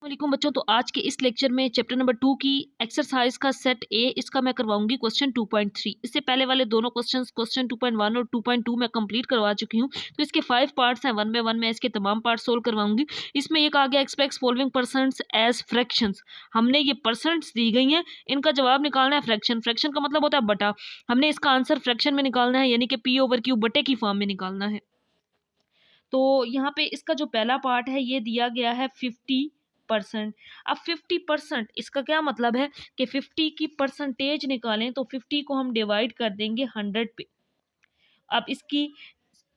वालेकुम बच्चों। तो आज के इस लेक्चर में चैप्टर नंबर 2 की एक्सरसाइज का सेट ए इसका मैं करवाऊंगी क्वेश्चन 2.3। इससे पहले वाले दोनों क्वेश्चंस क्वेश्चन 2.1 और 2.2 मैं कंप्लीट करवा चुकी हूँ। तो इसके 5 पार्ट्स हैं, वन बाय वन मैं इसके तमाम पार्ट सोल्व करवाऊंगी। इसमें एक आ गया express following percents as fractions. हमने ये परसेंट्स दी गई हैं, इनका जवाब निकालना है फ्रैक्शन। फ्रैक्शन का मतलब होता है बटा। हमने इसका आंसर फ्रैक्शन में निकालना है, यानी कि पी ओवर क्यू बटे की फॉर्म में निकालना है। तो यहाँ पे इसका जो पहला पार्ट है ये दिया गया है 50%। अब 50% इसका क्या मतलब है कि 50 की परसेंटेज निकालें तो 50 को हम डिवाइड कर देंगे 100 पे। अब इसकी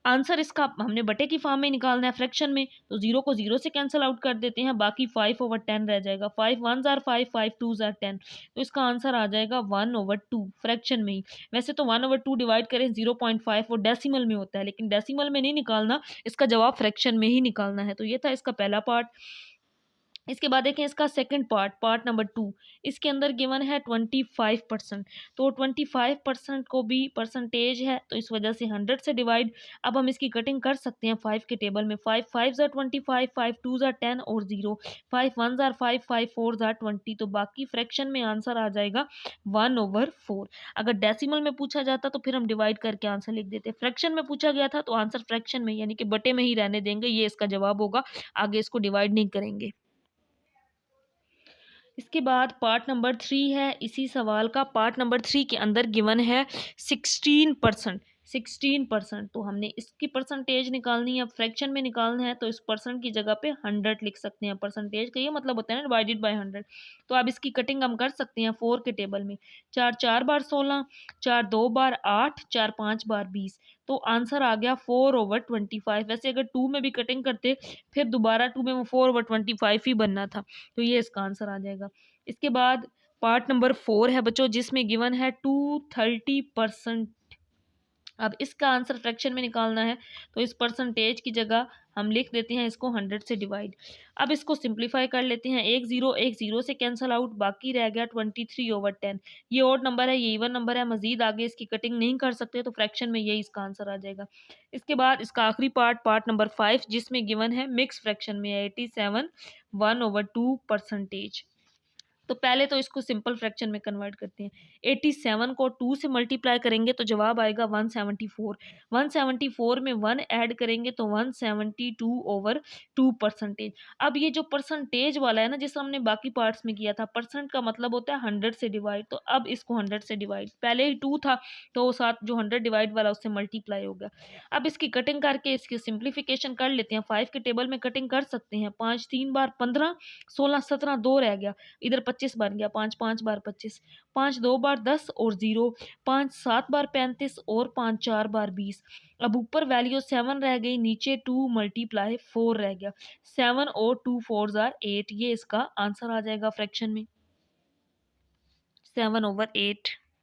आंसर इसका हमने बटे की फॉर्म में निकालना है फ्रैक्शन में, तो 0 को 0 से कैंसिल आउट कर देते हैं, बाकी 5/10 रह जाएगा। 5 1s आर 5, 5 2s आर 10, तो इसका आंसर आ जाएगा 1/2 फ्रैक्शन में ही। वैसे तो 1/2 डिवाइड करें 0.5 वो डेसिमल में होता है, लेकिन डेसिमल में नहीं निकालना, इसका जवाब फ्रैक्शन में ही निकालना है। तो ये था इसका पहला पार्ट। इसके बाद देखें इसका सेकंड पार्ट, पार्ट नंबर 2। इसके अंदर गिवन है 25%। तो 25% को भी परसेंटेज है, तो इस वजह से 100 से डिवाइड। अब हम इसकी कटिंग कर सकते हैं 5 के टेबल में। 5 5s आर 25, 5 2s आर 10 और 0, 5 1s आर 5, 5 4s आर 20। तो बाकी फ्रैक्शन में आंसर आ जाएगा 1/4। अगर डेसिमल में पूछा जाता तो फिर हम डिवाइड करके आंसर लिख देते। फ्रैक्शन में पूछा गया था तो आंसर फ्रैक्शन में यानी कि बटे में ही रहने देंगे, ये इसका जवाब होगा, आगे इसको डिवाइड नहीं करेंगे। इसके बाद पार्ट नंबर 3 है इसी सवाल का। पार्ट नंबर 3 के अंदर गिवन है 16%। 16%, तो हमने इसकी परसेंटेज निकालनी है, फ्रैक्शन में निकालना है, तो इस परसेंट की जगह पे 100 लिख सकते हैं। परसेंटेज का ये मतलब होता है ना, डिवाइडेड बाय 100। तो अब इसकी कटिंग हम कर सकते हैं 4 के टेबल में। 4 4 बार 16, 4 2 बार 8, 4 5 बार 20। तो आंसर आ गया 4/25। वैसे अगर 2 में भी कटिंग करते फिर दोबारा 2 में वो 4/25 ही बनना था, तो ये इसका आंसर आ जाएगा। इसके बाद पार्ट नंबर 4 है बच्चों, जिसमें गिवन है 230%। अब इसका आंसर फ्रैक्शन में निकालना है, तो इस परसेंटेज की जगह हम लिख देते हैं इसको 100 से डिवाइड। अब इसको सिंप्लीफाई कर लेते हैं। एक जीरो से कैंसल आउट, बाकी रह गया 23/10। ये ऑड नंबर है, ये इवन नंबर है, मजीद आगे इसकी कटिंग नहीं कर सकते, तो फ्रैक्शन में यही इसका आंसर आ जाएगा। इसके बाद इसका आखिरी पार्ट, पार्ट नंबर 5, जिसमें गिवन है मिक्स फ्रैक्शन में 87 1/2 परसेंटेज। तो पहले तो इसको सिंपल फ्रैक्शन में कन्वर्ट करते हैं। 87 को 2 से मल्टीप्लाई करेंगे तो जवाब आएगा 174। 174 में 1 ऐड करेंगे तो 172/2 परसेंटेज। अब ये जो परसेंटेज वाला है ना, जिस हमने बाकी पार्ट्स में किया था, परसेंट का मतलब होता है 100 से डिवाइड। तो अब इसको 100 से डिवाइड, पहले ही 2 था तो साथ जो 100 डिवाइड वाला उससे मल्टीप्लाई हो गया। अब इसकी कटिंग करके इसकी सिंप्लीफिकेशन कर लेते हैं। 5 के टेबल में कटिंग कर सकते हैं। 5 3 बार 15, 16 17, 2 रह गया, इधर 25 बन गया। 5 5 बार 25, 5 2 बार 10 और 0, 5 7 बार 35 और 5 4 बार 20। अब ऊपर वैल्यू 7 रह गई, नीचे 2 मल्टीप्लाई 4 रह गया। 7 और 2 4s आर 8, ये इसका आंसर आ जाएगा फ्रैक्शन में 7/8।